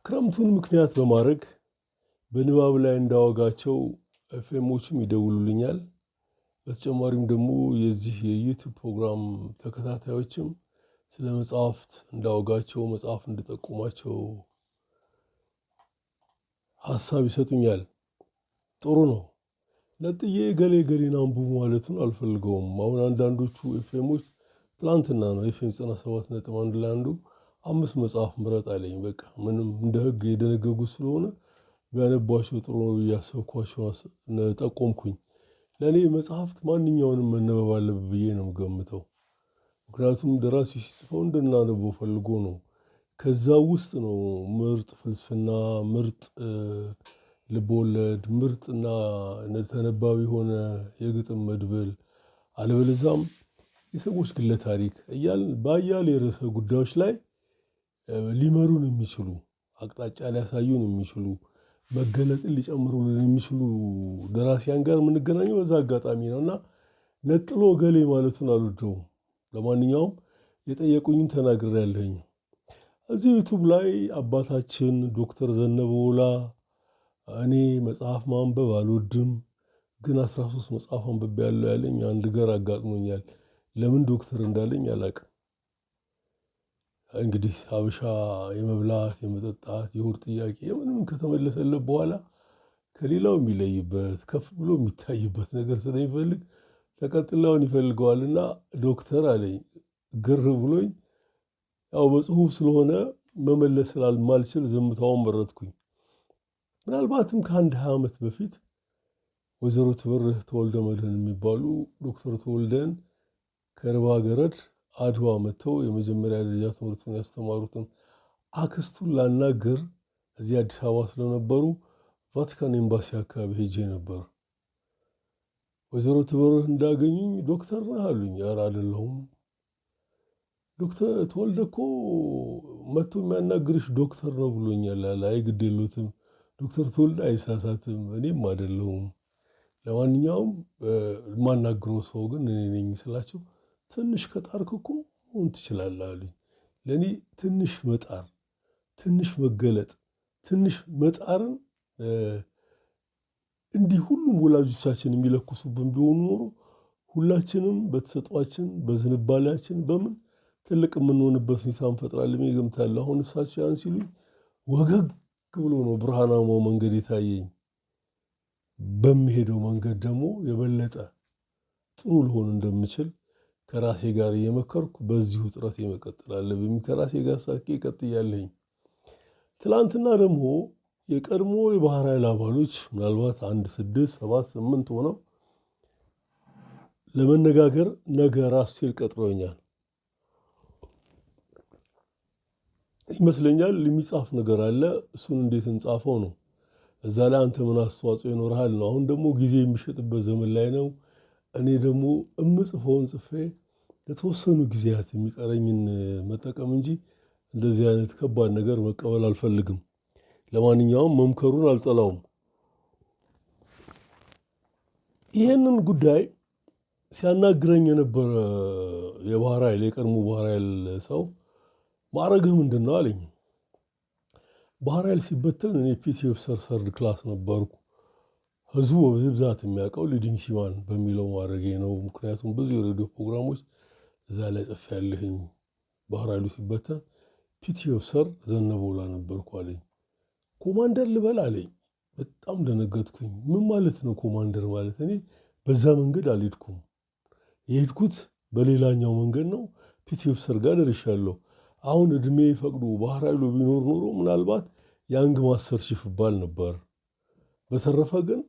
ክረምቱን ምክንያት በማድረግ በንባብ ላይ እንዳወጋቸው ኤፍኤሞችም ይደውሉልኛል። በተጨማሪም ደግሞ የዚህ የዩቲዩብ ፕሮግራም ተከታታዮችም ስለ መጽሐፍት እንዳወጋቸው መጽሐፍ እንድጠቁማቸው ሀሳብ ይሰጡኛል። ጥሩ ነው። ነጥዬ ገሌን አንብቡ ማለቱን አልፈልገውም። አሁን አንዳንዶቹ ኤፍኤሞች ትላንትና ነው ኤፍኤም 97.1 ላይ አንዱ 5 መጽሐፍ ምረጥ አለኝ። በቃ ምንም እንደ ህግ የደነገጉ ስለሆነ ቢያነቧቸው ጥሩ ነው እያሰብኳቸው ጠቆምኩኝ። ለእኔ መጽሐፍት ማንኛውንም መነበብ አለብህ ብዬ ነው የምገምተው። ምክንያቱም ደራሲ ሲጽፈው እንድናነበው ፈልጎ ነው። ከዛ ውስጥ ነው ምርጥ ፍልስፍና፣ ምርጥ ልቦለድ፣ ምርጥና ተነባቢ የሆነ የግጥም መድብል፣ አለበለዛም የሰዎች ግለ ታሪክ እያልን በአያሌ ርዕሰ ጉዳዮች ላይ ሊመሩን የሚችሉ አቅጣጫ ሊያሳዩን የሚችሉ መገለጥን ሊጨምሩልን የሚችሉ ደራሲያን ጋር የምንገናኘው በዛ አጋጣሚ ነው እና ነጥሎ ገሌ ማለቱን አልወደውም። ለማንኛውም የጠየቁኝን ተናግሬያለሁኝ። እዚህ ዩቱብ ላይ አባታችን ዶክተር ዘነበ ወላ እኔ መጽሐፍ ማንበብ አልወድም ግን 13 መጽሐፍ አንብቤያለሁ ያለኝ አንድ ገር አጋጥሞኛል። ለምን ዶክተር እንዳለኝ አላውቅም። እንግዲህ ሀበሻ የመብላት የመጠጣት የሆድ ጥያቄ ምንም ከተመለሰለት በኋላ ከሌላው የሚለይበት ከፍ ብሎ የሚታይበት ነገር ስለሚፈልግ ተቀጥላውን ይፈልገዋልና ዶክተር አለኝ። ግር ብሎኝ ያው በጽሁፍ ስለሆነ መመለስ ስላልማልችል ዝምታውን መረጥኩኝ። ምናልባትም ከአንድ 20 ዓመት በፊት ወይዘሮ ትበርህ ተወልደ መድህን የሚባሉ ዶክተር ተወልደን ከርባ ገረድ አድዋ መጥተው የመጀመሪያ ደረጃ ትምህርቱን ያስተማሩትን አክስቱን ላናግር እዚህ አዲስ አበባ ስለነበሩ ቫቲካን ኤምባሲ አካባቢ ሄጄ ነበር። ወይዘሮ ትበርህ እንዳገኙኝ ዶክተር ነህ አሉኝ። ኧረ አይደለሁም። ዶክተር ተወልደ እኮ መጥቶ የሚያናግርሽ ዶክተር ነው ብሎኛል አለ። አይ ግድ የለዎትም ዶክተር ተወልደ አይሳሳትም፣ እኔም አይደለሁም። ለማንኛውም የማናግረው ሰው ግን እኔ ነኝ ስላቸው ትንሽ ከጣርክ እኮ መሆን ትችላለህ አሉኝ። ለእኔ ትንሽ መጣር፣ ትንሽ መገለጥ፣ ትንሽ መጣርን እንዲህ ሁሉም ወላጆቻችን የሚለኩሱብን ቢሆኑ ኖሮ ሁላችንም በተሰጧችን በዝንባሌያችን በምን ትልቅ የምንሆንበት ሁኔታ እንፈጥራለን ብዬ እገምታለሁ። አሁን እሳቸው ያን ሲሉኝ ወገግ ብሎ ነው ብርሃናማው መንገድ የታየኝ። በሚሄደው መንገድ ደግሞ የበለጠ ጥሩ ልሆን እንደምችል ከራሴ ጋር እየመከርኩ በዚሁ ጥረት መቀጠል አለብኝ። ከራሴ ጋር ሳቄ ቀጥያለሁኝ። ትላንትና ደግሞ የቀድሞ የባህር ኃይል አባሎች ምናልባት 1 6 7 8 ሆነው ለመነጋገር ነገ ራስ ሲል ቀጥሮኛል ይመስለኛል። የሚጻፍ ነገር አለ። እሱን እንዴት እንጻፈው ነው። እዛ ላይ አንተ ምን አስተዋጽኦ ይኖርሃል ነው። አሁን ደግሞ ጊዜ የሚሸጥበት ዘመን ላይ ነው። እኔ ደግሞ እምጽፈውን ጽፌ ለተወሰኑ ጊዜያት የሚቀረኝን መጠቀም እንጂ እንደዚህ አይነት ከባድ ነገር መቀበል አልፈልግም። ለማንኛውም መምከሩን አልጠላውም። ይህንን ጉዳይ ሲያናግረኝ የነበረ የባህር ኃይል የቀድሞ ባህር ኃይል ሰው ማዕረግህ ምንድን ነው አለኝ። ባህር ኃይል ሲበተን እኔ ፒቲ ኦፊሰር ሰርድ ክላስ ነበርኩ። ህዝቡ በብዛት የሚያውቀው ሊዲንግ ሲማን በሚለው ማዕረጌ ነው። ምክንያቱም ብዙ የሬዲዮ ፕሮግራሞች እዛ ላይ ጽፌያለሁኝ። ባህር ኃይሉ ሲበተን ፒቲ ኦፊሰር ዘነበ ወላ ነበርኩ አለኝ። ኮማንደር ልበል አለኝ። በጣም ደነገጥኩኝ። ምን ማለት ነው ኮማንደር ማለት? እኔ በዛ መንገድ አልሄድኩም። የሄድኩት በሌላኛው መንገድ ነው። ፒቲ ኦፊሰር ጋር ደርሻለሁ። አሁን እድሜ ፈቅዶ ባህር ኃይሉ ቢኖር ኖሮ ምናልባት ያንግ ማስተር ቺፍ ይባል ነበር። በተረፈ ግን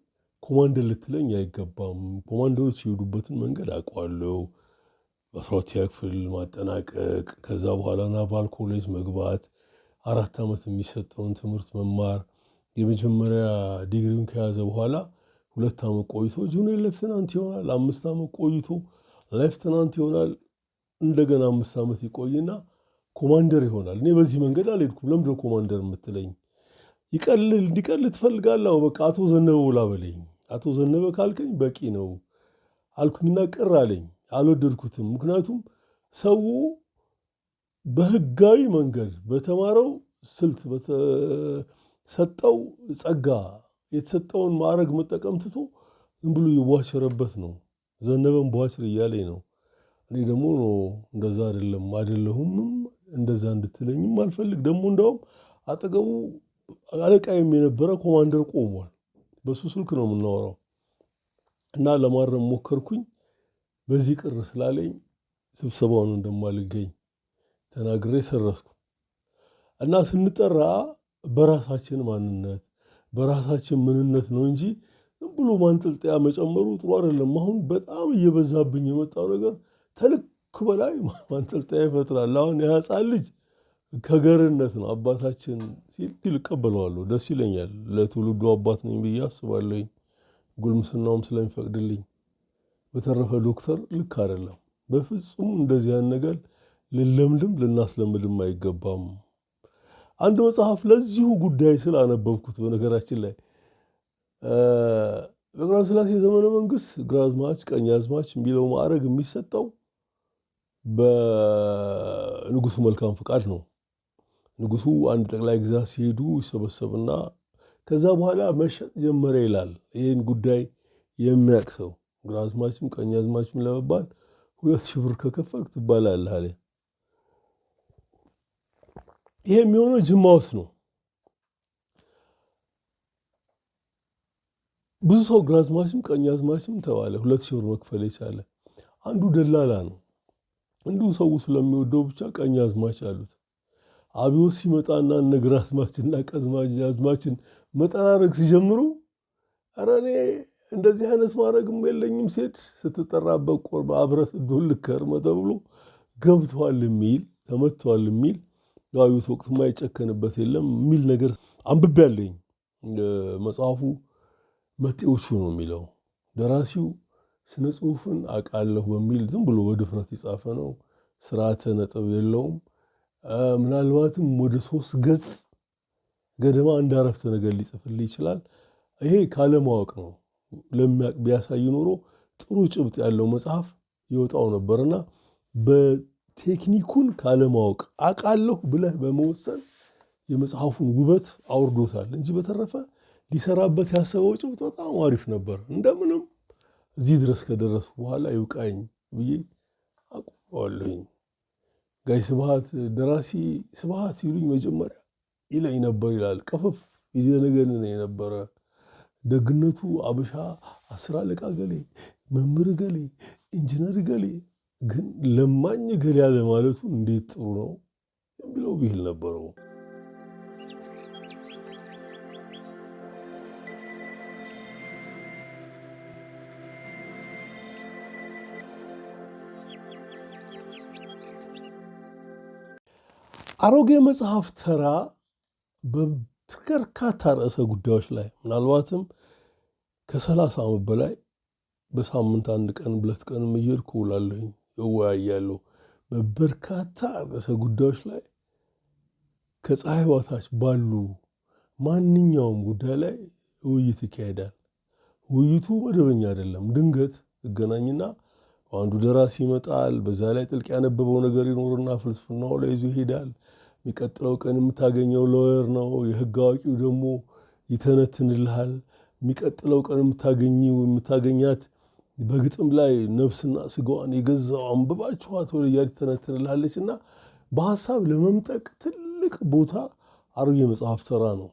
ኮማንደር ልትለኝ አይገባም። ኮማንደሮች የሄዱበትን መንገድ አውቀዋለሁ። 12ኛ ክፍል ማጠናቀቅ፣ ከዛ በኋላ ናቫል ኮሌጅ መግባት፣ 4 ዓመት የሚሰጠውን ትምህርት መማር፣ የመጀመሪያ ዲግሪውን ከያዘ በኋላ 2 ዓመት ቆይቶ ጁኒየር ሌፍተናንት ይሆናል። 5 ዓመት ቆይቶ ሌፍተናንት ይሆናል። እንደገና 5 ዓመት ይቆይና ኮማንደር ይሆናል። እኔ በዚህ መንገድ አልሄድኩም። ለምንድን ነው ኮማንደር የምትለኝ? እንዲቀልል ትፈልጋለህ? በቃ አቶ ዘነበ ወላ በለኝ። አቶ ዘነበ ካልከኝ በቂ ነው አልኩኝና ቅር አለኝ። አልወደድኩትም። ምክንያቱም ሰው በህጋዊ መንገድ በተማረው ስልት በተሰጠው ጸጋ የተሰጠውን ማዕረግ መጠቀም ትቶ ዝም ብሎ ይዋቸረበት ነው። ዘነበም በዋችር እያለኝ ነው። እኔ ደግሞ እንደዛ አይደለሁም እንደዛ እንድትለኝም አልፈልግ። ደግሞ እንደውም አጠገቡ አለቃዬም የነበረ ኮማንደር ቆሟል። በሱ ስልክ ነው የምናወራው እና ለማረም ሞከርኩኝ። በዚህ ቅር ስላለኝ ስብሰባውን እንደማልገኝ ተናግሬ ሰረስኩ እና ስንጠራ በራሳችን ማንነት በራሳችን ምንነት ነው እንጂ ዝም ብሎ ማንጠልጠያ መጨመሩ ጥሩ አይደለም። አሁን በጣም እየበዛብኝ የመጣው ነገር ተልክ በላይ ማንጠልጠያ ይፈጥራል። አሁን የሕፃን ልጅ ከገርነት ነው አባታችን ሲል እቀበለዋለሁ፣ ደስ ይለኛል። ለትውልዱ አባት ነኝ ብዬ አስባለሁኝ፣ ጉልምስናውም ስለሚፈቅድልኝ። በተረፈ ዶክተር ልክ አይደለም በፍጹም። እንደዚህ ያን ነገር ልንለምድም ልናስለምድም አይገባም። አንድ መጽሐፍ ለዚሁ ጉዳይ ስላነበብኩት በነገራችን ላይ በቀዳማዊ ሥላሴ ዘመነ መንግስት ግራዝማች ቀኛዝማች የሚለው ማዕረግ የሚሰጠው በንጉሱ መልካም ፈቃድ ነው። ንጉሱ አንድ ጠቅላይ ግዛት ሲሄዱ ይሰበሰብና ከዛ በኋላ መሸጥ ጀመረ ይላል። ይህን ጉዳይ የሚያውቅ ሰው ግራዝማችም ቀኛዝማችም ለመባል 2,000 ብር ከከፈልክ ትባላለህ አለ። ይሄ የሚሆነው ጅማ ውስጥ ነው። ብዙ ሰው ግራዝማችም ቀኛዝማችም ተባለ። 2,000 ብር መክፈል የቻለ አንዱ ደላላ ነው። እንዲሁ ሰው ስለሚወደው ብቻ ቀኛዝማች አሉት። አብዮት ሲመጣና እነ ግራዝማችና ቀኛዝማችን መጠራረግ ሲጀምሩ ኧረ እኔ እንደዚህ አይነት ማድረግም የለኝም ሴት ስትጠራበት ቆርባ አብረህ ዱል ከርመ ተብሎ ገብቷል የሚል ተመቷል የሚል አብዮት ወቅት የማይጨከንበት የለም የሚል ነገር አንብቤያለሁኝ። መጽሐፉ መጤዎቹ ነው የሚለው። ደራሲው ስነ ጽሁፍን አውቃለሁ በሚል ዝም ብሎ በድፍረት የጻፈ ነው። ስርዓተ ነጥብ የለውም። ምናልባትም ወደ 3 ገጽ ገደማ እንዳረፍተ ነገር ሊጽፍልህ ይችላል። ይሄ ካለማወቅ ነው። ለሚያውቅ ቢያሳይ ኖሮ ጥሩ ጭብጥ ያለው መጽሐፍ ይወጣው ነበርና በቴክኒኩን ካለማወቅ አውቃለሁ ብለህ በመወሰን የመጽሐፉን ውበት አውርዶታል እንጂ በተረፈ ሊሰራበት ያሰበው ጭብጥ በጣም አሪፍ ነበር። እንደምንም እዚህ ድረስ ከደረሱ በኋላ ይውቃኝ ብዬ አቆመዋለሁኝ። ጋይ ስብሐት ደራሲ ስብሐት ሲሉኝ መጀመሪያ ይለኝ ነበር ይላል። ቅፍፍ ይዘነገን የነበረ ደግነቱ አበሻ 10 አለቃ ገሌ፣ መምህር ገሌ፣ ኢንጂነር ገሌ ግን ለማኝ ገሌ ያለ ማለቱ እንዴት ጥሩ ነው የሚለው ብሂል ነበረው። አሮጌ መጽሐፍ ተራ በበርካታ ርዕሰ ጉዳዮች ላይ ምናልባትም ከ30 ዓመት በላይ በሳምንት 1 ቀን 2 ቀን እየሄድኩ እውላለሁኝ፣ እወያያለሁ። በበርካታ ርዕሰ ጉዳዮች ላይ ከፀሐይ በታች ባሉ ማንኛውም ጉዳይ ላይ ውይይት ይካሄዳል። ውይይቱ መደበኛ አይደለም። ድንገት ትገናኝና አንዱ ደራሲ ይመጣል። በዛ ላይ ጥልቅ ያነበበው ነገር ይኖርና ፍልስፍናው ላይ ይዞ ይሄዳል። የሚቀጥለው ቀን የምታገኘው ሎየር ነው። የህግ አዋቂው ደግሞ ይተነትንልሃል። የሚቀጥለው ቀን የምታገኛት በግጥም ላይ ነፍስና ስጋዋን የገዛው አንብባችኋት ወደ እያል ትተነትንልሃለች እና በሀሳብ ለመምጠቅ ትልቅ ቦታ አሮጌ መጽሐፍ ተራ ነው።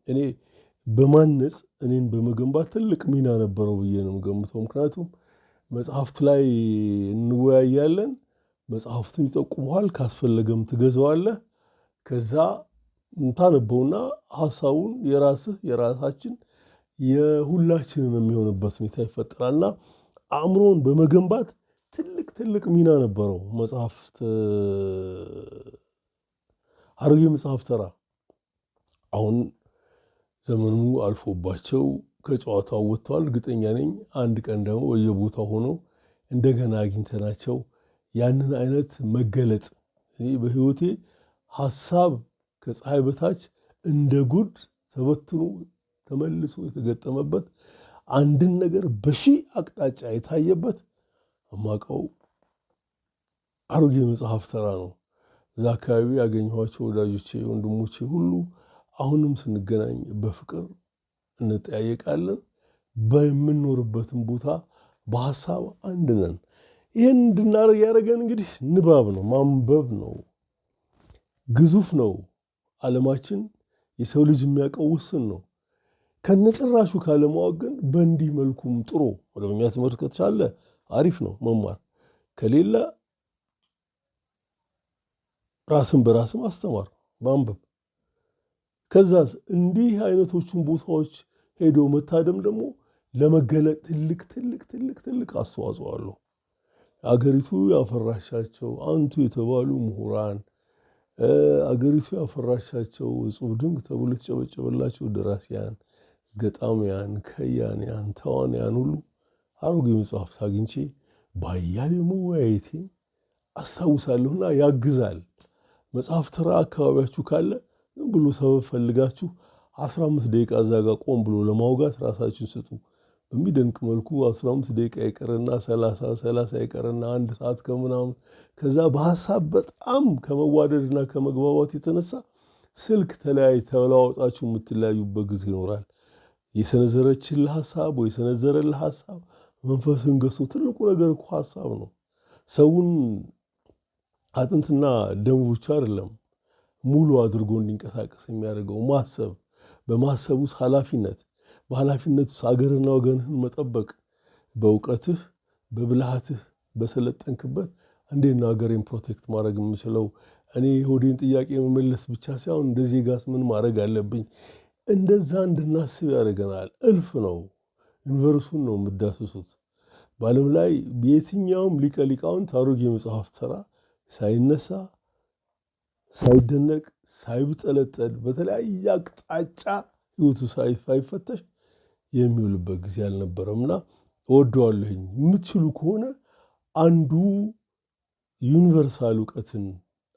እኔ በማነጽ እኔን በመገንባት ትልቅ ሚና ነበረው ብዬ ነው የምገምተው። ምክንያቱም መጽሐፍት ላይ እንወያያለን። መጽሐፍትን ይጠቁመዋል። ካስፈለገም ትገዛዋለህ። ከዛ እንታነበውና ሀሳቡን የራሳችን የሁላችንም የሚሆንበት ሁኔታ ይፈጠራልና አእምሮን በመገንባት ትልቅ ሚና ነበረው መጽሐፍት። አሮጌ መጽሐፍ ተራ አሁን ዘመኑ አልፎባቸው ከጨዋታው ወጥተዋል። እርግጠኛ ነኝ አንድ ቀን ደግሞ በየቦታው ሆኖ እንደገና አግኝተናቸው ያንን አይነት መገለጥ እኔ በህይወቴ ሐሳብ ከፀሐይ በታች እንደ ጉድ ተበትኖ ተመልሶ የተገጠመበት አንድን ነገር በሺህ አቅጣጫ የታየበት እማቀው አሮጌ መጽሐፍ ተራ ነው። እዛ አካባቢ ያገኘኋቸው ወዳጆቼ ወንድሞቼ ሁሉ አሁንም ስንገናኝ በፍቅር እንጠያየቃለን። በምንኖርበትም ቦታ በሀሳብ አንድ ነን። ይህን እንድናደርግ ያደረገን እንግዲህ ንባብ ነው፣ ማንበብ ነው። ግዙፍ ነው ዓለማችን። የሰው ልጅ የሚያውቀው ውስን ነው። ከነጭራሹ ካለማወቅ ግን በእንዲህ መልኩም ጥሩ መደበኛ ትምህርት ከተቻለ አሪፍ ነው መማር። ከሌለ ራስን በራስ ማስተማር ማንበብ። ከዛስ እንዲህ አይነቶቹን ቦታዎች ሄዶ መታደም ደግሞ ለመገለጥ ትልቅ ትልቅ ትልቅ ትልቅ አስተዋጽኦ አለው። አገሪቱ ያፈራሻቸው አንቱ የተባሉ ምሁራን፣ አገሪቱ ያፈራሻቸው እጹብ ድንቅ ተብሎ የተጨበጨበላቸው ደራሲያን፣ ገጣሚያን፣ ከያንያን፣ ተዋንያን ሁሉ አሮጌ መጽሐፍት አግኝቼ ባያሌው መወያየቴን አስታውሳለሁና ያግዛል። መጽሐፍ ተራ አካባቢያችሁ ካለ ዝም ብሎ ሰበብ ፈልጋችሁ 15 ደቂቃ እዛ ጋር ቆም ብሎ ለማውጋት ራሳችሁን ስጡ። በሚደንቅ መልኩ 15 ደቂቃ ይቀርና 30 ይቀርና 1 ሰዓት ከምናምን ከዛ በሐሳብ በጣም ከመዋደድና ከመግባባት የተነሳ ስልክ ተለዋውጣችሁ የምትለያዩበት ጊዜ ይኖራል። የሰነዘረችልህ ሐሳብ ወይ የሰነዘረልህ ሐሳብ መንፈስን ገዝቶ ትልቁ ነገር እኮ ሐሳብ ነው። ሰውን አጥንትና ደሙ ብቻ አይደለም ሙሉ አድርጎ እንዲንቀሳቀስ የሚያደርገው ማሰብ፣ በማሰብ ውስጥ ኃላፊነት፣ በኃላፊነት ውስጥ አገርና ወገንህን መጠበቅ፣ በእውቀትህ በብልሃትህ በሰለጠንክበት እንዴት ነው አገሬን ፕሮቴክት ማድረግ የምችለው? እኔ የሆዴን ጥያቄ መመለስ ብቻ ሳይሆን እንደ ዜጋስ ምን ማድረግ አለብኝ? እንደዛ እንድናስብ ያደርገናል። እልፍ ነው። ዩኒቨርሱን ነው የምዳስሱት። በዓለም ላይ በየትኛውም ሊቀ ሊቃውንት አሮጌ መጽሐፍ ተራ ሳይነሳ ሳይደነቅ ሳይብጠለጠል በተለያየ አቅጣጫ ህይወቱ ሳይፈተሽ የሚውልበት ጊዜ አልነበረምና እወደዋለሁኝ። የምትችሉ ከሆነ አንዱ ዩኒቨርሳል እውቀትን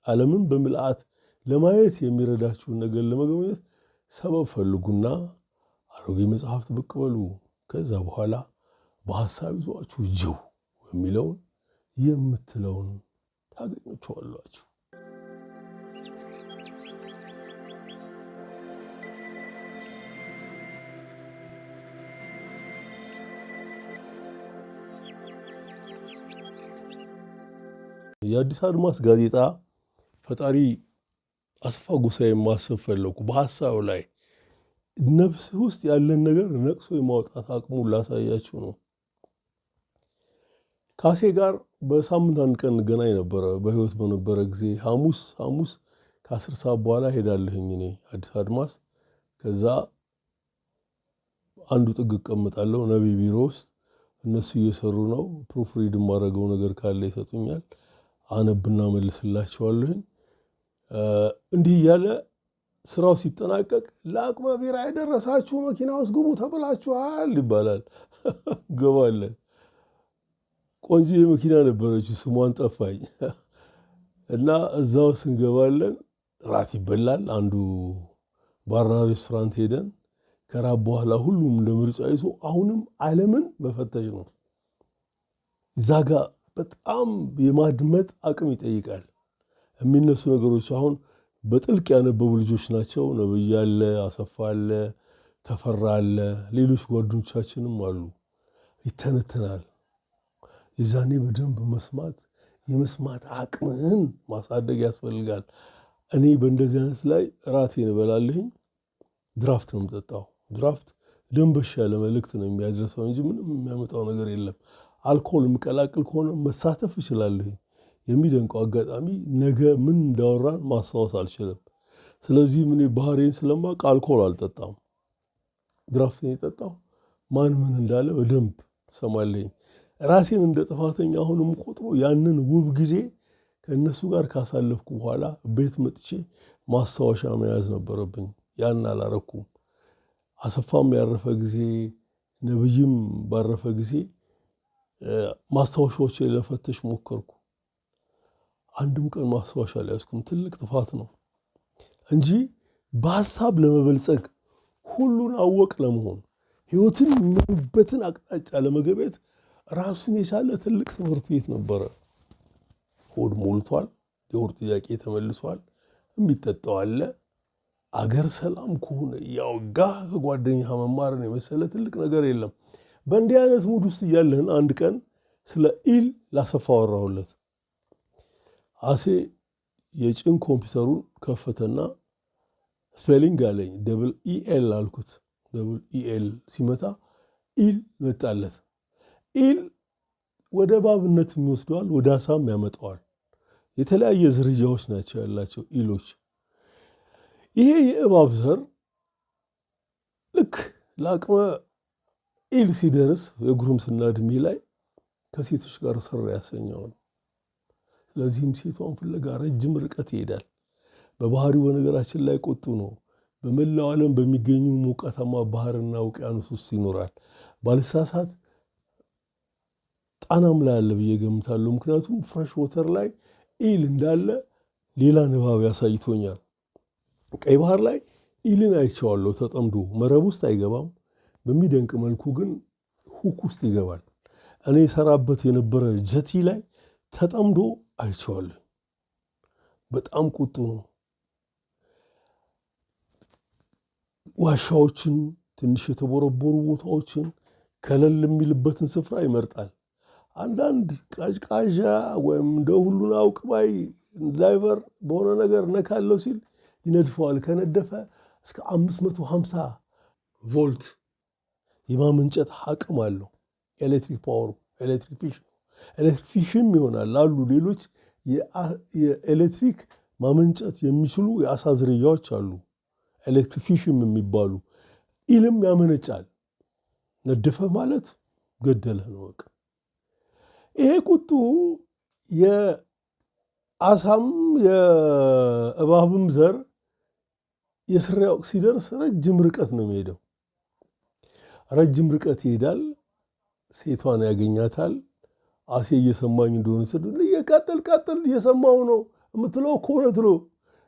ዓለምን በምልአት ለማየት የሚረዳችሁን ነገር ለመገኘት ሰበብ ፈልጉና አሮጌ መጽሐፍት ብቅ በሉ። ከዛ በኋላ በሐሳብ ይዟችሁ ጅው የሚለውን የምትለውን ታገኙታላችሁ። የአዲስ አድማስ ጋዜጣ ፈጣሪ አስፋ ጎሳዬ ማሰብ ፈለኩ። በሐሳብ ላይ ነፍስ ውስጥ ያለን ነገር ነቅሶ የማውጣት አቅሙን ላሳያችሁ ነው። ካሴ ጋር በሳምንት አንድ ቀን ገናኝ ነበረ። በህይወት በነበረ ጊዜ ሐሙስ ከ10 ሰዓት በኋላ ሄዳለሁኝ እኔ አዲስ አድማስ። ከዛ አንዱ ጥግ እቀመጣለሁ ነቢይ ቢሮ ውስጥ። እነሱ እየሰሩ ነው። ፕሩፍሪድ የማደርገው ነገር ካለ ይሰጡኛል። አነብና መልስላቸዋለሁኝ። እንዲህ እያለ ስራው ሲጠናቀቅ ለአቅመ ቢራ የደረሳችሁ መኪና ውስጥ ግቡ ተብላችኋል ይባላል። ገባለን። ቆንጆ መኪና ነበረች፣ ስሟን ጠፋኝ። እና እዛው ስንገባለን ራት ይበላል። አንዱ ባርና ሬስቶራንት ሄደን ከራት በኋላ ሁሉም ለምርጫ ይዞ አሁንም ዓለምን መፈተሽ ነው። እዛ ጋ በጣም የማድመጥ አቅም ይጠይቃል። የሚነሱ ነገሮች አሁን በጥልቅ ያነበቡ ልጆች ናቸው። ነብይ አለ፣ አሰፋ አለ፣ ተፈራ አለ፣ ሌሎች ጓደኞቻችንም አሉ። ይተነተናል። የዛኔ በደንብ መስማት የመስማት አቅምህን ማሳደግ ያስፈልጋል። እኔ በእንደዚህ አይነት ላይ ራቴን እበላለሁኝ። ድራፍት ነው የምጠጣው። ድራፍት ደንበሻ ያለ መልእክት ነው የሚያደርሰው እንጂ ምንም የሚያመጣው ነገር የለም። አልኮል የምቀላቅል ከሆነ መሳተፍ እችላለሁ። የሚደንቀው አጋጣሚ ነገ ምን እንዳወራን ማስታወስ አልችልም። ስለዚህ ምን ባህሪን ስለማውቅ አልኮል አልጠጣም። ድራፍትን የጠጣው ማን ምን እንዳለ በደንብ ሰማለኝ። ራሴን እንደ ጥፋተኛ አሁንም ቆጥሮ ያንን ውብ ጊዜ ከእነሱ ጋር ካሳለፍኩ በኋላ ቤት መጥቼ ማስታወሻ መያዝ ነበረብኝ። ያን አላረኩም። አሰፋም ያረፈ ጊዜ ነብይም ባረፈ ጊዜ ማስታወሻዎች ለፈተሽ ሞከርኩ። አንድም ቀን ማስታወሻ አልያዝኩም። ትልቅ ጥፋት ነው እንጂ በሐሳብ ለመበልጸግ ሁሉን አወቅ ለመሆን ህይወትን የሚበትን አቅጣጫ ለመገቤት ራሱን የቻለ ትልቅ ትምህርት ቤት ነበረ። ሆድ ሞልቷል። የሆድ ጥያቄ ተመልሷል። የሚጠጣው አለ። አገር ሰላም ከሆነ ያውጋ ከጓደኛ መማርን የመሰለ ትልቅ ነገር የለም። በእንዲህ አይነት ሙድ ውስጥ እያለን አንድ ቀን ስለ ኢል ላሰፋ አወራሁለት። አሴ የጭን ኮምፒውተሩን ከፈተና ስፔሊንግ አለኝ። ደብል ኢኤል አልኩት። ደብል ኢኤል ሲመታ ኢል መጣለት። ኢል ወደ እባብነት የሚወስደዋል፣ ወደ አሳም ያመጣዋል። የተለያየ ዝርያዎች ናቸው ያላቸው ኢሎች። ይሄ የእባብ ዘር ልክ ለአቅመ ኢል ሲደርስ የጉርምስና ዕድሜ ላይ ከሴቶች ጋር ስር ያሰኘው ነው። ስለዚህም ሴቷን ፍለጋ ረጅም ርቀት ይሄዳል። በባህሪው በነገራችን ላይ ቁጡ ነው። በመላው ዓለም በሚገኙ ሞቃታማ ባህርና ውቅያኖስ ውስጥ ይኖራል። ባልሳሳት ጣናም ላይ አለ ብዬ ገምታለሁ። ምክንያቱም ፍሬሽ ወተር ላይ ኢል እንዳለ ሌላ ንባብ ያሳይቶኛል። ቀይ ባህር ላይ ኢልን አይቼዋለሁ ተጠምዶ። መረብ ውስጥ አይገባም። በሚደንቅ መልኩ ግን ሁክ ውስጥ ይገባል። እኔ ሰራበት የነበረ ጀቲ ላይ ተጠምዶ አይቼዋለሁ። በጣም ቁጡ ነው። ዋሻዎችን፣ ትንሽ የተቦረቦሩ ቦታዎችን፣ ከለል የሚልበትን ስፍራ ይመርጣል። አንዳንድ ቃዥቃዣ ወይም እንደ ሁሉን አውቅ ባይ ዳይቨር በሆነ ነገር ነካለው ሲል ይነድፈዋል። ከነደፈ እስከ 550 ቮልት የማመንጨት አቅም አለው። ኤሌክትሪክ ፓወሩ ኤሌክትሪክ ፊሽም ይሆናል። አሉ ሌሎች የኤሌክትሪክ ማመንጨት የሚችሉ የአሳ ዝርያዎች አሉ፣ ኤሌክትሪክ ፊሽም የሚባሉ። ኢልም ያመነጫል። ነደፈ ማለት ገደለህ ነው በቃ። ይሄ ቁጡ የአሳም የእባብም ዘር የስራ ወቅት ሲደርስ ረጅም ርቀት ነው የሚሄደው። ረጅም ርቀት ይሄዳል። ሴቷን ያገኛታል። አሴ እየሰማኝ እንደሆነ ስል ቀጥል እየሰማው ነው የምትለው እኮ እውነት ነው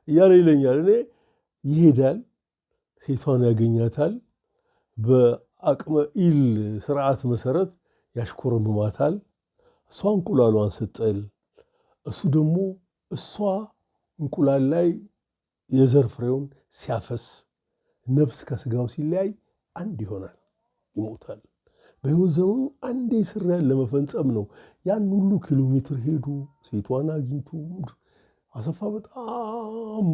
እያለ ይለኛል። እኔ ይሄዳል፣ ሴቷን ያገኛታል። በአቅመ ኢል ስርዓት መሰረት ያሽኮረምማታል። እሷ እንቁላሏን ስጥል፣ እሱ ደግሞ እሷ እንቁላል ላይ የዘር ፍሬውን ሲያፈስ ነፍስ ከስጋው ሲለያይ አንድ ይሆናል፣ ይሞታል። በሕይወት ዘመኑ አንዴ ስራያን ለመፈጸም ነው ያን ሁሉ ኪሎ ሜትር ሄዱ ሴቷን አግኝቶ። አሰፋ በጣም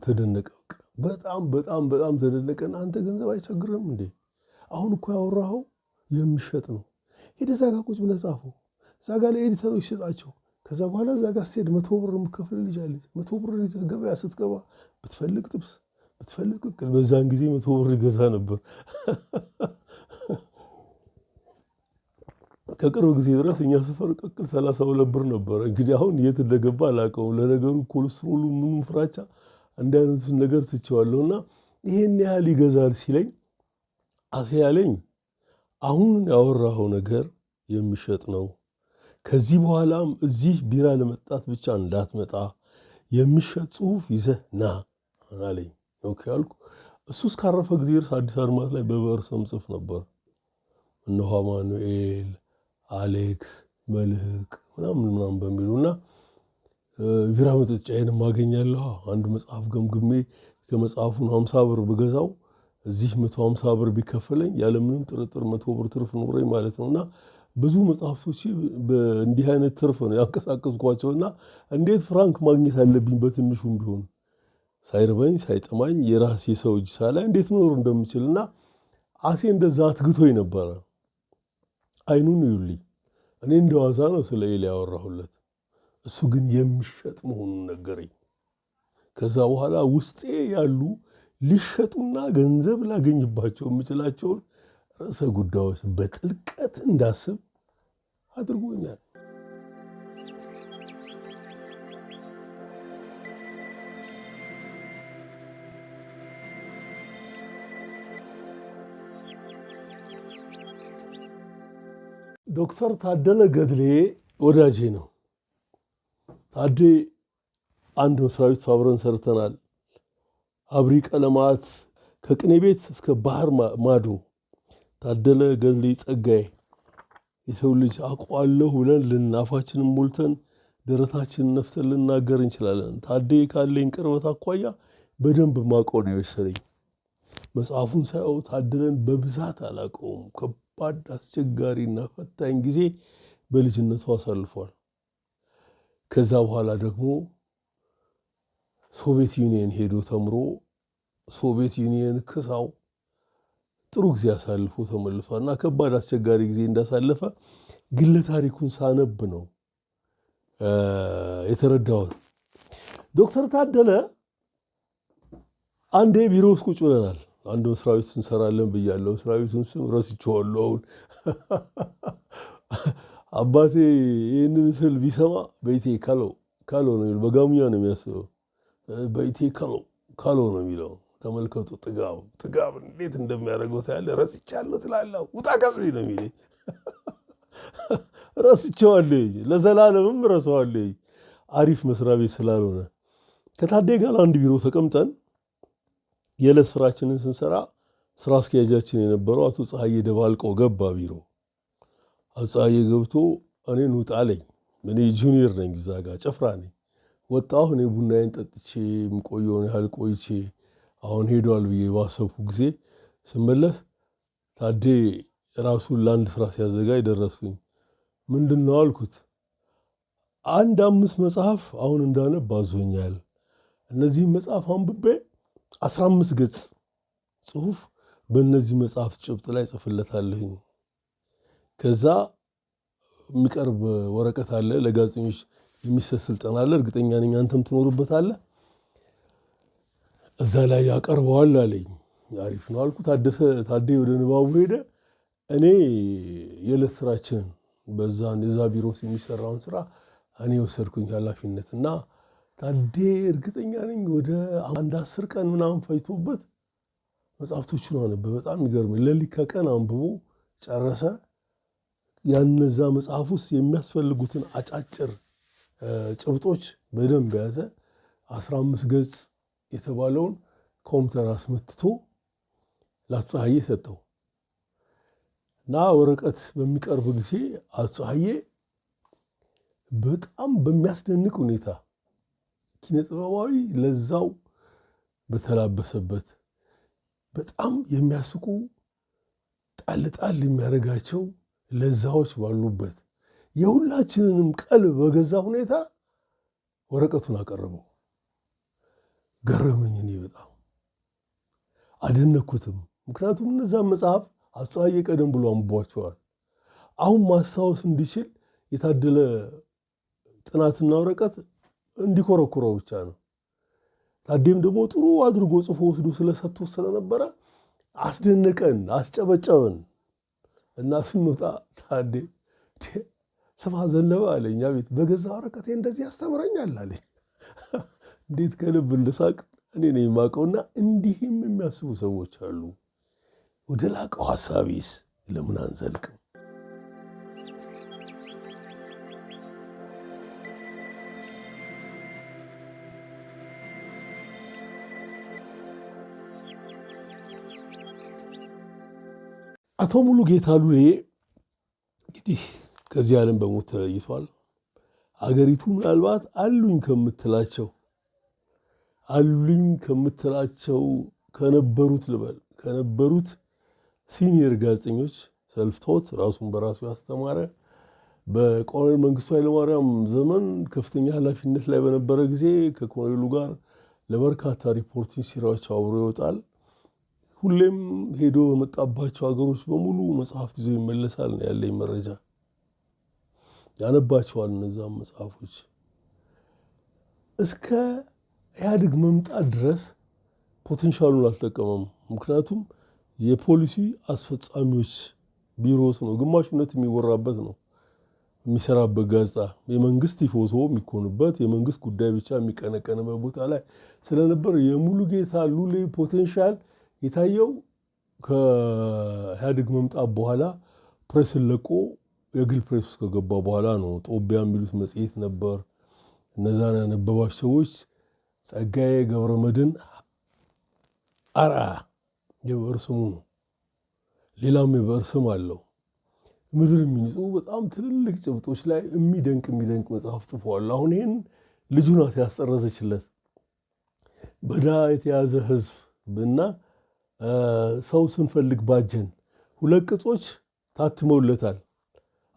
ተደነቀ። በጣም ተደነቀን። አንተ ገንዘብ አይቸግርም እንዴ? አሁን እኮ ያወራኸው የሚሸጥ ነው። ሄደ እዛ ጋ ቁጭ ብለህ ጻፈው። እዛ ጋ ለኤዲተሮች ስጣቸው። ከዛ በኋላ እዛ ጋ ስትሄድ 100 ብር የምከፍል ልጅ አለች። 100 ብር ገበያ ስትገባ ብትፈልግ ጥብስ ብትፈልግ ቅቅል፣ በዛን ጊዜ 100 ብር ይገዛ ነበር። ከቅርብ ጊዜ ድረስ እኛ ሰፈር ቅቅል 32 ብር ነበረ። እንግዲህ አሁን የት እንደገባ አላውቀውም። ለነገሩ ኮሌስትሮሉ ምኑም ፍራቻ እንዲህ አይነቱን ነገር ትቼዋለሁና ይሄን ያህል ይገዛል ሲለኝ አሴ ያለኝ አሁን ያወራኸው ነገር የሚሸጥ ነው። ከዚህ በኋላም እዚህ ቢራ ለመጣት ብቻ እንዳትመጣ የሚሸጥ ጽሁፍ ይዘህ ና አለኝ። ኦኬ አልኩ። እሱ እስካረፈ ጊዜ ድረስ አዲስ አድማስ ላይ በብዕር ስም ጽፍ ነበር። እነሆ አማኑኤል፣ አሌክስ፣ መልህቅ ምናምን በሚሉና ቢራ መጠጫዬን ማገኛለሁ። አንድ መጽሐፍ ገምግሜ ከመጽሐፉን 50 ብር ብገዛው እዚህ 150 ብር ቢከፈለኝ ያለምንም ጥርጥር 100 ብር ትርፍ ኖረኝ ማለት ነውና ብዙ መጽሐፍቶች በእንዲህ አይነት ትርፍ ነው ያንቀሳቀስኳቸውና እንዴት ፍራንክ ማግኘት አለብኝ በትንሹም ቢሆን ሳይርበኝ ሳይጠማኝ የራሴ ሰው እጅ ሳላይ እንዴት መኖር እንደምችልና አሴ እንደዛ አትግቶኝ ነበረ። አይኑን ይዩልኝ። እኔ እንደዋዛ ነው ስለ ኢል ያወራሁለት። እሱ ግን የሚሸጥ መሆኑን ነገረኝ። ከዛ በኋላ ውስጤ ያሉ ሊሸጡና ገንዘብ ላገኝባቸው የምችላቸውን ርዕሰ ጉዳዮች በጥልቀት እንዳስብ አድርጎኛል። ዶክተር ታደለ ገድሌ ወዳጄ ነው። ታዴ አንድ መስሪያ ቤት አብረን ሰርተናል። አብሪ ቀለማት ከቅኔ ቤት እስከ ባህር ማዶ ታደለ ገድሌ ጸጋዬ የሰው ልጅ አውቀዋለሁ ብለን ልናፋችንን ሞልተን ደረታችንን ነፍተን ልናገር እንችላለን። ታዴ ካለኝ ቅርበት አኳያ በደንብ ማውቀው ነው የመሰለኝ። መጽሐፉን ሳየው ታደለን በብዛት አላውቀውም። ከባድ አስቸጋሪና ፈታኝ ጊዜ በልጅነቱ አሳልፏል። ከዛ በኋላ ደግሞ ሶቪየት ዩኒየን ሄዶ ተምሮ ሶቪየት ዩኒየን ክሳው ጥሩ ጊዜ አሳልፎ ተመልሷል እና ከባድ አስቸጋሪ ጊዜ እንዳሳለፈ ግለ ታሪኩን ሳነብ ነው የተረዳሁት። ዶክተር ታደለ አንዴ ቢሮ ውስጥ ቁጭ ብለናል። አንድ መስሪያ ቤት እንሰራለን ብያለሁ። መስሪያ ቤቱን ስም ረስቼዋለሁ አሁን። አባቴ ይህንን ስል ቢሰማ በይቴ ካሎ ነው የሚለው። በጋሙኛ ነው የሚያስበው። በይቴ ካሎ ነው የሚለው። ተመልከቱ፣ ጥጋብ እንዴት እንደሚያደርገው ታያለህ። ረስቻለሁ ትላለህ፣ ውጣ ከዚህ ነው የሚለኝ። ረስቼዋለሁ፣ ለዘላለምም ረሳዋለሁ። አሪፍ መስሪያ ቤት ስላልሆነ ከታዴ ጋር አንድ ቢሮ ተቀምጠን የዕለት ስራችንን ስንሰራ ስራ አስኪያጃችን የነበረው አቶ ፀሐዬ ደባልቀው ገባ ቢሮ። አቶ ፀሐዬ ገብቶ እኔን ውጣ አለኝ። እኔ ጁኒየር ነኝ፣ እዛ ጋር ጨፍራ ነኝ። ወጣሁ። እኔ ቡናዬን ጠጥቼ የምቆየውን ያህል ቆይቼ አሁን ሄዷል ብዬ ባሰብኩ ጊዜ ስመለስ ታዴ ራሱን ለአንድ ስራ ሲያዘጋጅ ደረስኩኝ። ምንድን ነው አልኩት። 5 መጽሐፍ አሁን እንዳነብ አዞኛል። እነዚህም መጽሐፍ አንብቤ 15 ገጽ ጽሁፍ በእነዚህ መጽሐፍ ጭብጥ ላይ ጽፍለታለሁኝ። ከዛ የሚቀርብ ወረቀት አለ፣ ለጋዜጠኞች የሚሰጥ ስልጠና አለ። እርግጠኛ ነኝ አንተም ትኖርበታለህ። እዛ ላይ ያቀርበዋል አለኝ። አሪፍ ነው አልኩ። ታዴ ወደ ንባቡ ሄደ። እኔ የዕለት ስራችንን የዛ ቢሮ የሚሰራውን ስራ እኔ ወሰድኩኝ ኃላፊነት እና ታዴ እርግጠኛ ነኝ ወደ 10 ቀን ምናምን ፈጅቶበት መጽሐፍቶቹን አነበበ። በጣም ይገርመኝ። ሌሊት ከቀን አንብቦ ጨረሰ። ያነዛ መጽሐፍ ውስጥ የሚያስፈልጉትን አጫጭር ጭብጦች በደንብ ያዘ። 15 ገጽ የተባለውን ኮምፒውተር አስመትቶ ለፀሐዬ ሰጠው እና ወረቀት በሚቀርብ ጊዜ ፀሐዬ በጣም በሚያስደንቅ ሁኔታ ኪነጥበባዊ ለዛው በተላበሰበት በጣም የሚያስቁ ጣል የሚያደርጋቸው ለዛዎች ባሉበት የሁላችንንም ቀልብ በገዛ ሁኔታ ወረቀቱን አቀረበው። ገረመኝ። እኔ በጣም አደነኩትም። ምክንያቱም እነዛን መጽሐፍ ፀሐዬ ቀደም ብሎ አንብቧቸዋል። አሁን ማስታወስ እንዲችል የታደለ ጥናትና ወረቀት እንዲኮረኩረው ብቻ ነው። ታዴም ደግሞ ጥሩ አድርጎ ጽፎ ወስዶ ስለሰጥቶ ስለነበረ አስደነቀን፣ አስጨበጨበን እና ስንወጣ ታዴ ስማ ዘነበ አለኝ። እኛ ቤት በገዛ ወረቀቴ እንደዚህ ያስተምረኛል አለኝ። እንዴት ከልብ እንደሳቅ እኔ ነኝ የማውቀውና እንዲህም የሚያስቡ ሰዎች አሉ። ወደ ላቀው ሐሳቢስ ለምን አንዘልቅም? አቶ ሙሉጌታ ሉሌ እንግዲህ ከዚህ ዓለም በሞት ተለይቷል። አገሪቱ ምናልባት አሉኝ ከምትላቸው ከነበሩት ሲኒየር ጋዜጠኞች ሰልፍቶት ራሱን በራሱ ያስተማረ በኮሎኔል መንግስቱ ኃይለማርያም ዘመን ከፍተኛ ኃላፊነት ላይ በነበረ ጊዜ ከኮሎኔሉ ጋር ለበርካታ ሪፖርቲንግ ስራዎች አብሮ ይወጣል። ሁሌም ሄዶ በመጣባቸው ሀገሮች በሙሉ መጽሐፍት ይዞ ይመለሳል ነው ያለኝ መረጃ። ያነባቸዋል እነዛም መጽሐፎች። እስከ ኢህአዴግ መምጣት ድረስ ፖቴንሻሉን አልተጠቀመም። ምክንያቱም የፖሊሲ አስፈጻሚዎች ቢሮስ ነው፣ ግማሹነት የሚወራበት ነው የሚሰራበት ጋዜጣ፣ የመንግስት ቲፎዞ የሚኮንበት የመንግስት ጉዳይ ብቻ የሚቀነቀንበት ቦታ ላይ ስለነበር የሙሉጌታ ሉሌ ፖቴንሻል የታየው ከኢህአዴግ መምጣት በኋላ ፕሬስን ለቆ የግል ፕሬስ ውስጥ ከገባ በኋላ ነው። ጦቢያ የሚሉት መጽሔት ነበር። እነዛን ያነበባቸው ሰዎች ጸጋዬ ገብረመድህን አርአያ የብዕር ስሙ ነው። ሌላም የብዕር ስም አለው። ምድር የሚንጹ በጣም ትልልቅ ጭብጦች ላይ የሚደንቅ መጽሐፍ ጽፏል። አሁን ይህን ልጁ ናት ያስጠረዘችለት። በዳ የተያዘ ህዝብ እና ሰው ስንፈልግ ባጀን 2 ቅጾች ታትመውለታል።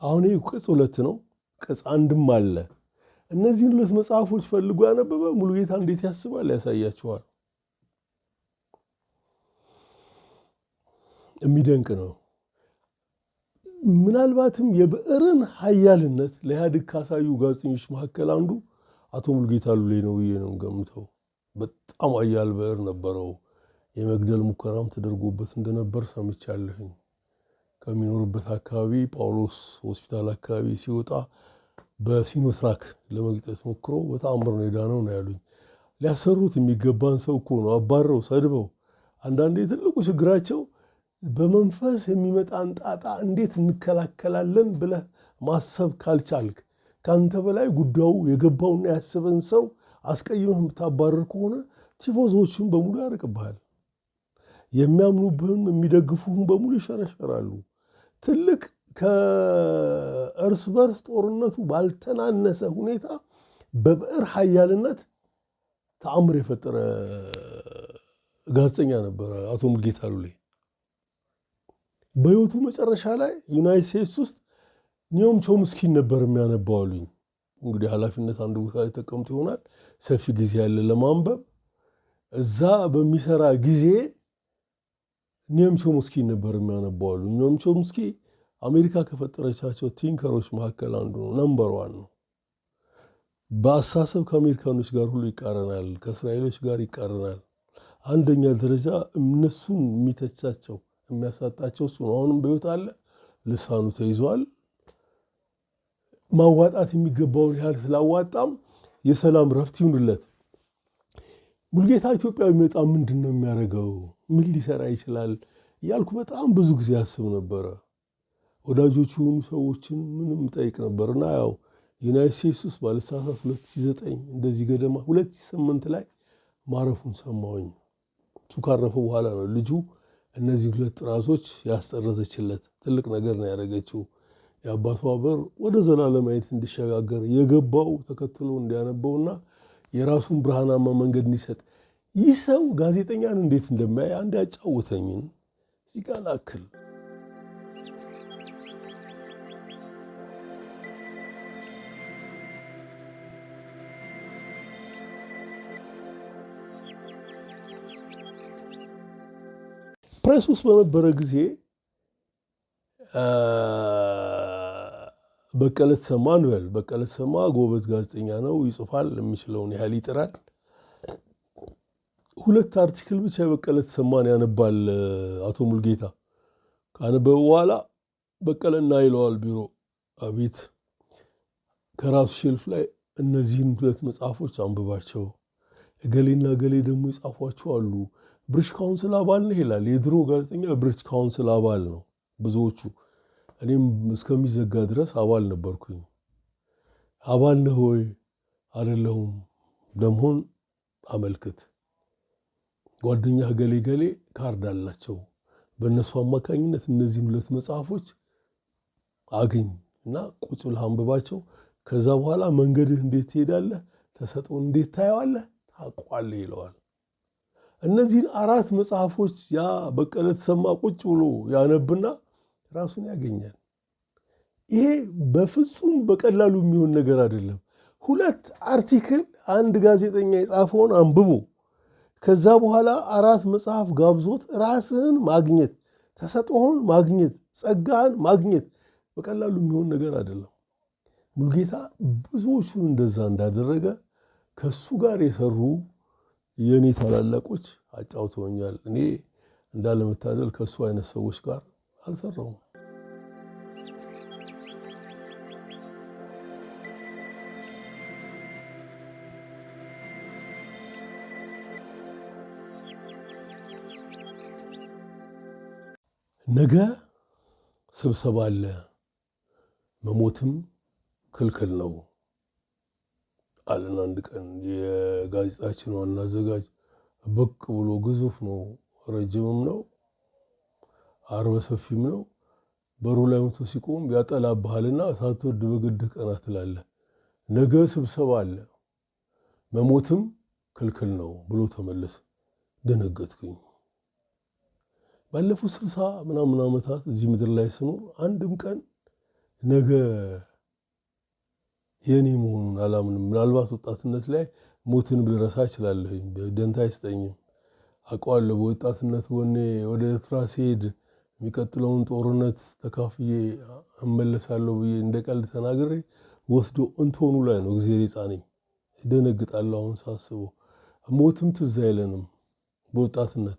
አሁን ይህ ቅጽ 2 ነው፣ ቅጽ 1ም አለ። እነዚህን 2 መጽሐፎች ፈልጎ ያነበበ ሙሉጌታ እንዴት ያስባል ያሳያችኋል። የሚደንቅ ነው። ምናልባትም የብዕርን ኃያልነት ለኢህአዴግ ካሳዩ ጋዜጠኞች መካከል አንዱ አቶ ሙሉጌታ ሉሌ ነው ብዬ ነው ገምተው። በጣም ኃያል ብዕር ነበረው። የመግደል ሙከራም ተደርጎበት እንደነበር ሰምቻለሁኝ። ከሚኖርበት አካባቢ ጳውሎስ ሆስፒታል አካባቢ ሲወጣ በሲኖትራክ ለመግጠት ሞክሮ በተአምር ነው የዳነው ነው ያሉኝ። ሊያሰሩት የሚገባን ሰው እኮ ነው አባረው ሰድበው። አንዳንዴ ትልቁ ችግራቸው በመንፈስ የሚመጣን ጣጣ እንዴት እንከላከላለን ብለህ ማሰብ ካልቻልክ፣ ካንተ በላይ ጉዳዩ የገባውና ያሰበን ሰው አስቀይመህ የምታባረር ከሆነ ቲፎዞችን በሙሉ ያርቅብሃል። የሚያምኑብህም የሚደግፉህም በሙሉ ይሸረሸራሉ። ትልቅ ከእርስ በርስ ጦርነቱ ባልተናነሰ ሁኔታ በብዕር ኃያልነት ተአምር የፈጠረ ጋዜጠኛ ነበረ አቶ ሙሉጌታ ሉሌ። በሕይወቱ መጨረሻ ላይ ዩናይትድ ስቴትስ ውስጥ ኒዮም ቾምስኪን ነበር የሚያነባው አሉኝ። እንግዲህ ኃላፊነት አንድ ቦታ ላይ ተቀምጦ ይሆናል፣ ሰፊ ጊዜ ያለ ለማንበብ። እዛ በሚሰራ ጊዜ ኒዮም ቾምስኪን ነበር የሚያነባው አሉኝ። ኒዮም ቾምስኪ አሜሪካ ከፈጠረቻቸው ቲንከሮች መካከል አንዱ ነው፣ ነምበር 1 ነው። በአሳሰብ ከአሜሪካኖች ጋር ሁሉ ይቃረናል፣ ከእስራኤሎች ጋር ይቃረናል። አንደኛ ደረጃ እነሱን የሚተቻቸው የሚያሳጣቸው እሱ ነው። አሁንም በሕይወት አለ፣ ልሳኑ ተይዟል። ማዋጣት የሚገባውን ያህል ስላዋጣም የሰላም ረፍት ይሁንለት። ሙሉጌታ ኢትዮጵያ ቢመጣ ምንድን ነው የሚያደርገው? ምን ሊሰራ ይችላል እያልኩ በጣም ብዙ ጊዜ አስብ ነበረ። ወዳጆቹ የሆኑ ሰዎችን ምንም ጠይቅ ነበርና ያው ዩናይትድ ስቴትስ ውስጥ ባለሳሳት 2009 እንደዚህ ገደማ 2008 ላይ ማረፉን ሰማሁኝ። እሱ ካረፈ በኋላ ነው ልጁ እነዚህ 2 ጥራዞች ያስጠረዘችለት። ትልቅ ነገር ነው ያደረገችው። የአባቷ በር ወደ ዘላለማዊት እንዲሸጋገር የገባው ተከትሎ እንዲያነበውና የራሱን ብርሃናማ መንገድ እንዲሰጥ። ይህ ሰው ጋዜጠኛን እንዴት እንደማያይ አንድ ያጫውተኝን እዚህ ጋር ላክል። ፕሬስ ውስጥ በነበረ ጊዜ በቀለ ተሰማ እንበል። በቀለ ተሰማ ጎበዝ ጋዜጠኛ ነው፣ ይጽፋል፣ የሚችለውን ያህል ይጥራል። 2 አርቲክል ብቻ የበቀለ ተሰማን ያነባል አቶ ሙሉጌታ። ካነበበ በኋላ በቀለና ይለዋል ቢሮ፣ አቤት ከራሱ ሼልፍ ላይ እነዚህን 2 መጽሐፎች አንብባቸው፣ እገሌና እገሌ ደግሞ ይጻፏቸው አሉ። ብሪቲሽ ካውንስል አባል ነው ይላል። የድሮ ጋዜጠኛ ብሪቲሽ ካውንስል አባል ነው ብዙዎቹ። እኔም እስከሚዘጋ ድረስ አባል ነበርኩኝ። አባል ነህ ወይ? አይደለሁም። ለመሆን አመልክት። ጓደኛህ ገሌ ገሌ ካርድ አላቸው፣ በእነሱ አማካኝነት እነዚህን 2 መጽሐፎች አግኝ እና ቁጭ ብለህ አንብባቸው። ከዛ በኋላ መንገድህ እንዴት ትሄዳለህ፣ ተሰጥኦን እንዴት ታየዋለህ፣ ታውቀዋለህ ይለዋል። እነዚህን 4 መጽሐፎች ያ በቀለ ተሰማ ቁጭ ብሎ ያነብና ራሱን ያገኛል። ይሄ በፍጹም በቀላሉ የሚሆን ነገር አይደለም። 2 አርቲክል አንድ ጋዜጠኛ የጻፈውን አንብቦ ከዛ በኋላ 4 መጽሐፍ ጋብዞት ራስህን ማግኘት፣ ተሰጥኦህን ማግኘት፣ ጸጋህን ማግኘት በቀላሉ የሚሆን ነገር አይደለም። ሙሉጌታ ብዙዎቹን እንደዛ እንዳደረገ ከሱ ጋር የሰሩ የኔ ታላላቆች አጫውተውኛል። እኔ እንዳለመታደል ከሱ አይነት ሰዎች ጋር አልሰራውም። ነገ ስብሰባ አለ፣ መሞትም ክልክል ነው አለን። አንድ ቀን የጋዜጣችን ዋና አዘጋጅ ብቅ ብሎ ግዙፍ ነው፣ ረጅምም ነው፣ አርበ ሰፊም ነው። በሩ ላይ መቶ ሲቆም ያጠላብሃልና ሳትወድ በግድ ቀና ትላለህ። ነገ ስብሰባ አለ መሞትም ክልክል ነው ብሎ ተመለሰ። ደነገጥኩኝ። ባለፉት 60 ምናምን ዓመታት እዚህ ምድር ላይ ስኖር አንድም ቀን ነገ የኔ መሆኑን አላምንም። ምናልባት ወጣትነት ላይ ሞትን ልረሳ እችላለሁ፣ ደንታ አይስጠኝም። አውቀዋለሁ በወጣትነት ወኔ ወደ ኤርትራ ሲሄድ የሚቀጥለውን ጦርነት ተካፍዬ እመለሳለሁ ብዬ እንደ ቀልድ ተናግሬ ወስዶ እንትኑ ላይ ነው እግዚአብሔር የጻነኝ። ደነግጣለሁ አሁን ሳስበው። ሞትም ትዝ አይለንም በወጣትነት።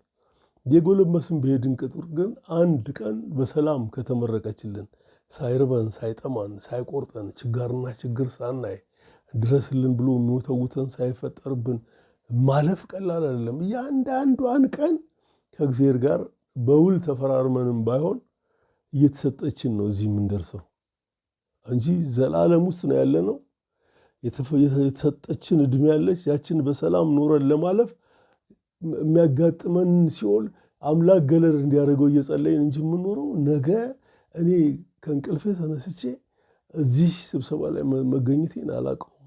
የጎለመስን በሄድን ቁጥር ግን አንድ ቀን በሰላም ከተመረቀችልን ሳይርበን ሳይጠማን ሳይቆርጠን ችጋርና ችግር ሳናይ ድረስልን ብሎ የሚወተውተን ሳይፈጠርብን ማለፍ ቀላል አይደለም። እያንዳንዷን ቀን ከእግዚአብሔር ጋር በውል ተፈራርመንም ባይሆን እየተሰጠችን ነው እዚህ የምንደርሰው እንጂ ዘላለም ውስጥ ነው ያለነው። የተሰጠችን እድሜ ያለች ያችን በሰላም ኖረን ለማለፍ የሚያጋጥመን ሲኦል አምላክ ገለል እንዲያደርገው እየጸለይን እንጂ የምንኖረው ነገ እኔ ከእንቅልፌ ተነስቼ እዚህ ስብሰባ ላይ መገኘቴን አላውቀውም።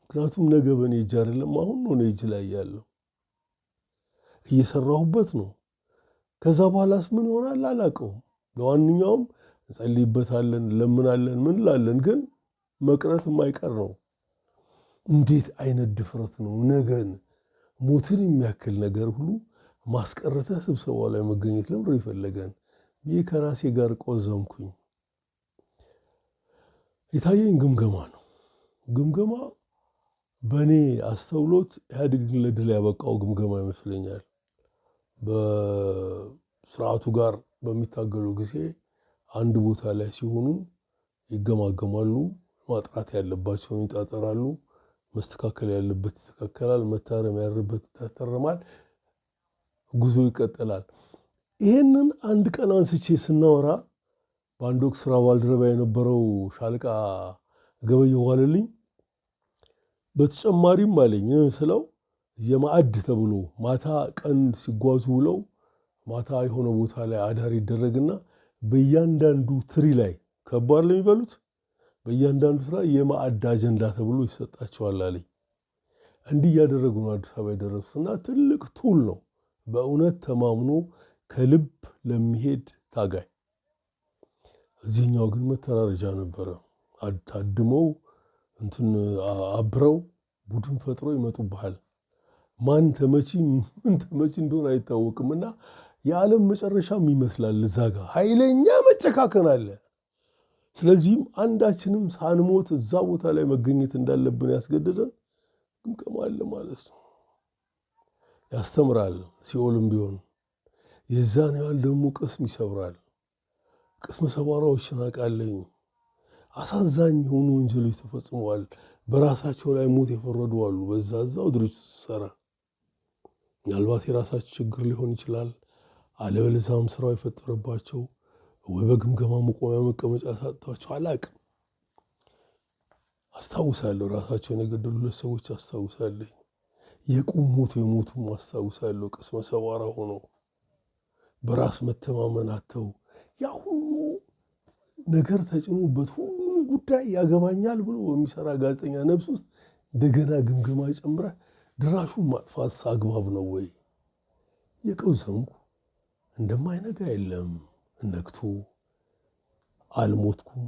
ምክንያቱም ነገ በእኔ እጅ አይደለም፣ አሁን ነው እኔ እጅ ላይ ያለው፣ እየሰራሁበት ነው። ከዛ በኋላስ ምን ይሆናል አላውቀውም። ለዋንኛውም እንጸልይበታለን፣ ለምናለን፣ ምን ላለን፣ ግን መቅረት የማይቀር ነው። እንዴት አይነት ድፍረት ነው! ነገን ሞትን የሚያክል ነገር ሁሉ ማስቀረተ ስብሰባው ላይ መገኘት ለምሮ ይፈለገን። ይህ ከራሴ ጋር ቆዘምኩኝ። የታየኝ ግምገማ ነው። ግምገማ በእኔ አስተውሎት ኢህአዴግን ለድል ያበቃው ግምገማ ይመስለኛል። በስርዓቱ ጋር በሚታገሉ ጊዜ አንድ ቦታ ላይ ሲሆኑ ይገማገማሉ። ማጥራት ያለባቸውን ይጣጠራሉ። መስተካከል ያለበት ይስተካከላል። መታረም ያለበት ይታረማል። ጉዞ ይቀጥላል። ይሄንን አንድ ቀን አንስቼ ስናወራ በአንድ ወቅት ስራ ባልደረባ የነበረው ሻለቃ ገበየሁ ዋለልኝ በተጨማሪም አለኝ ስለው የማዕድ ተብሎ ማታ ቀን ሲጓዙ ውለው ማታ የሆነ ቦታ ላይ አዳር ይደረግና በእያንዳንዱ ትሪ ላይ ከባድ ለሚበሉት በእያንዳንዱ ስራ የማዕድ አጀንዳ ተብሎ ይሰጣቸዋል አለኝ። እንዲህ እያደረጉ ነው አዲስ አበባ የደረሱትና ትልቅ ቱል ነው በእውነት ተማምኖ ከልብ ለሚሄድ ታጋይ። እዚህኛው ግን መተራረጃ ነበረ። ታድመው እንትን አብረው ቡድን ፈጥሮ ይመጡብሃል። ማን ተመቺ ምን ተመቺ እንደሆነ አይታወቅምና የዓለም መጨረሻም ይመስላል። እዛ ጋር ኃይለኛ መጨካከን አለ። ስለዚህም አንዳችንም ሳንሞት እዛ ቦታ ላይ መገኘት እንዳለብን ያስገደደን ግምገማ አለ ማለት ነው። ያስተምራል። ሲኦልም ቢሆን የዛን ያህል ደግሞ ቅስም ይሰብራል። ቅስም ሰባራዎችን አውቃለኝ። አሳዛኝ የሆኑ ወንጀሎች ተፈጽመዋል። በራሳቸው ላይ ሞት የፈረዱ አሉ። በዛው ድርጅት ሰራ ምናልባት የራሳቸው ችግር ሊሆን ይችላል። አለበለዚያም ስራው የፈጠረባቸው ወይ በግምገማ መቆሚያ መቀመጫ ሳጥቷቸው አላቅም። አስታውሳለሁ። ራሳቸውን የገደሉለት ሰዎች አስታውሳለሁ። የቁም ሞት የሞቱም አስታውሳለሁ። ቅስመ ሰባራ ሆኖ በራስ መተማመን አተው ያ ሁሉ ነገር ተጭኖበት ሁሉም ጉዳይ ያገባኛል ብሎ በሚሰራ ጋዜጠኛ ነፍስ ውስጥ እንደገና ግምገማ ጨምረህ ድራሹን ማጥፋት አግባብ ነው ወይ? የቀውሰምኩ እንደማይነጋ የለም ነግቶ አልሞትኩም።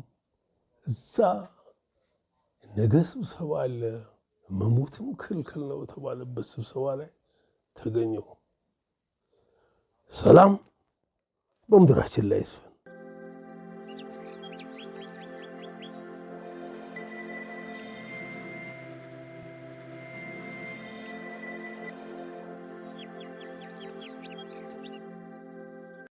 እዛ ነገ ስብሰባ አለ መሞትም ክልክል ነው ተባለበት ስብሰባ ላይ ተገኘሁ። ሰላም በምድራችን ላይ ይስፈን።